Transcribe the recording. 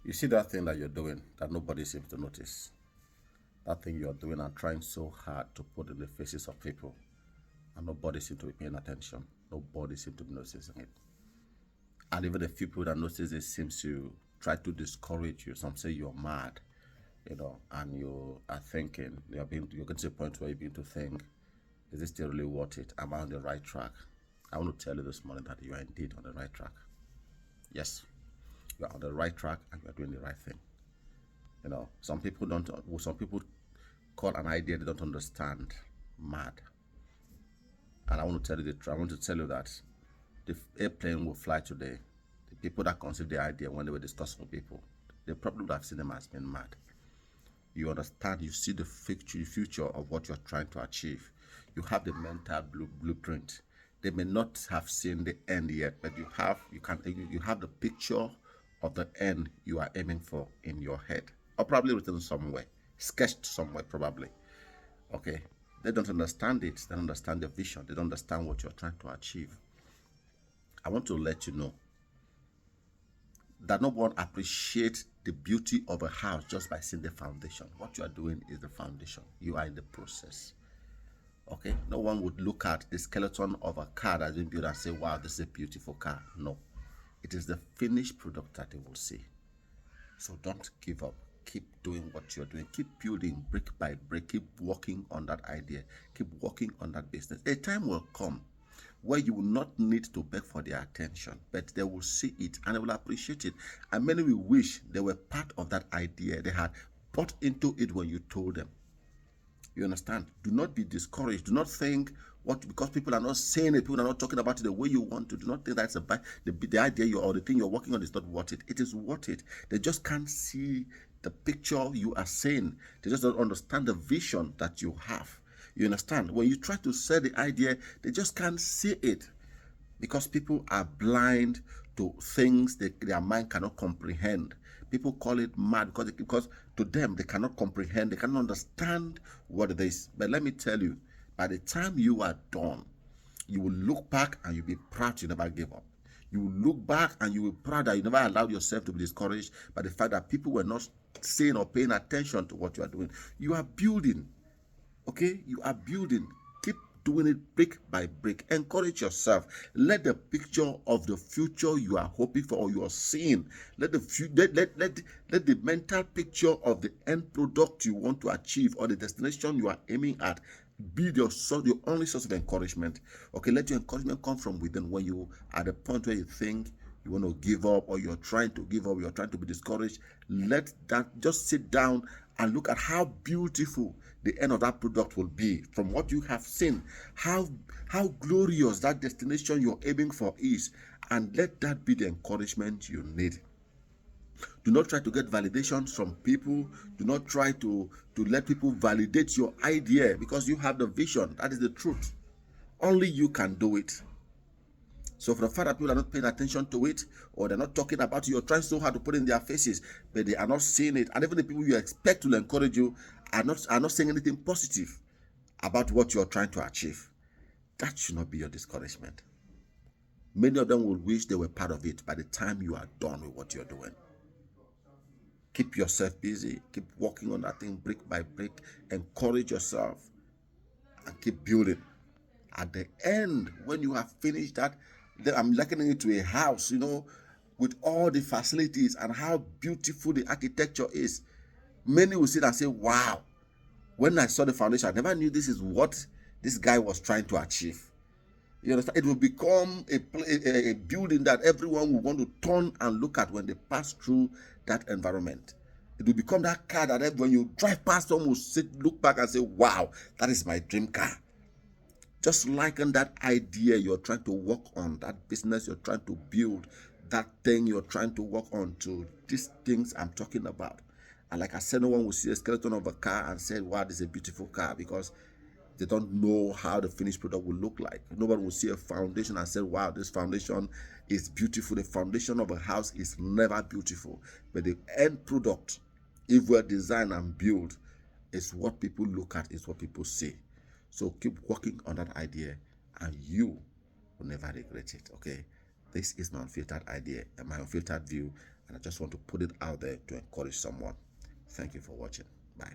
You see that thing that you're doing that nobody seems to notice. That thing you're doing and trying so hard to put in the faces of people, and nobody seems to be paying attention. Nobody seems to be noticing it. And even the few people that notice it seems to try to discourage you. Some say you're mad, and you are thinking, you're getting to a point where you begin to think, is this still really worth it? Am I on the right track? I want to tell you this morning that you are indeed on the right track. Yes, you are on the right track and you are doing the right thing. Some people don't. Some people call an idea they don't understand mad. And I want to tell you the truth. I want to tell you that the airplane will fly today. The people that conceived the idea when they were discussing with people, they probably would have seen them as being mad. You understand, you see the future of what you're trying to achieve. You have the mental blueprint. They may not have seen the end yet, but you have the picture of the end you are aiming for in your head, or probably written somewhere, sketched somewhere probably. Okay, they don't understand it. They don't understand the vision. They don't understand what you're trying to achieve. I want to let you know that no one appreciates the beauty of a house just by seeing the foundation. What you are doing is the foundation. You are in the process. Okay, no one would look at the skeleton of a car that's been built and say, wow, this is a beautiful car. No, it is the finished product that they will see. So don't give up. Keep doing what you're doing. Keep building brick by brick. Keep working on that idea. Keep working on that business. A time will come where you will not need to beg for their attention, but they will see it and they will appreciate it. And many will wish they were part of that idea. They had bought into it when you told them. You understand? Do not be discouraged. Do not think because people are not saying it, people are not talking about it the way you want to. Do not think that's the idea or the thing you're working on is not worth it. It is worth it. They just can't see the picture you are saying. They just don't understand the vision that you have. You understand? When you try to sell the idea, they just can't see it because people are blind to things that their mind cannot comprehend. People call it mad because to them they cannot comprehend, they cannot understand what it is. But let me tell you, by the time you are done, you will look back and you'll be proud you never gave up. You will look back and you will be proud that you never allowed yourself to be discouraged by the fact that people were not saying or paying attention to what you are doing. You are building. Okay, you are building. Keep doing it brick by brick. Encourage yourself. Let the picture of the future you are hoping for or you are seeing, let the mental picture of the end product you want to achieve or the destination you are aiming at be your only source of encouragement. Okay, let your encouragement come from within. When you are at the point where you think you want to give up or you're trying to give up, you're trying to be discouraged, let that just sit down and look at how beautiful the end of that product will be from what you have seen, how glorious that destination you're aiming for is, and let that be the encouragement you need. Do not try to get validations from people. Do not try to let people validate your idea because you have the vision. That is the truth. Only you can do it. So for the fact that people are not paying attention to it or they're not talking about it, you're trying so hard to put in their faces, but they are not seeing it. And even the people you expect to encourage you are not saying anything positive about what you're trying to achieve. That should not be your discouragement. Many of them will wish they were part of it by the time you are done with what you're doing. Keep yourself busy. Keep working on that thing brick by brick. Encourage yourself and keep building. At the end, when you have finished that, I'm likening it to a house, with all the facilities and how beautiful the architecture is. Many will sit and say, wow, when I saw the foundation, I never knew this is what this guy was trying to achieve. You understand? It will become a building that everyone will want to turn and look at when they pass through that environment. It will become that car that when you drive past, someone will look back and say, wow, that is my dream car. Just liken that idea you're trying to work on, that business you're trying to build, that thing you're trying to work on to these things I'm talking about. And like I said, no one will see a skeleton of a car and say, wow, this is a beautiful car, because they don't know how the finished product will look like. Nobody will see a foundation and say, wow, this foundation is beautiful. The foundation of a house is never beautiful. But the end product, if we're designed and built, is what people look at, is what people see. So keep working on that idea and you will never regret it, okay? This is my unfiltered idea and my unfiltered view. And I just want to put it out there to encourage someone. Thank you for watching. Bye.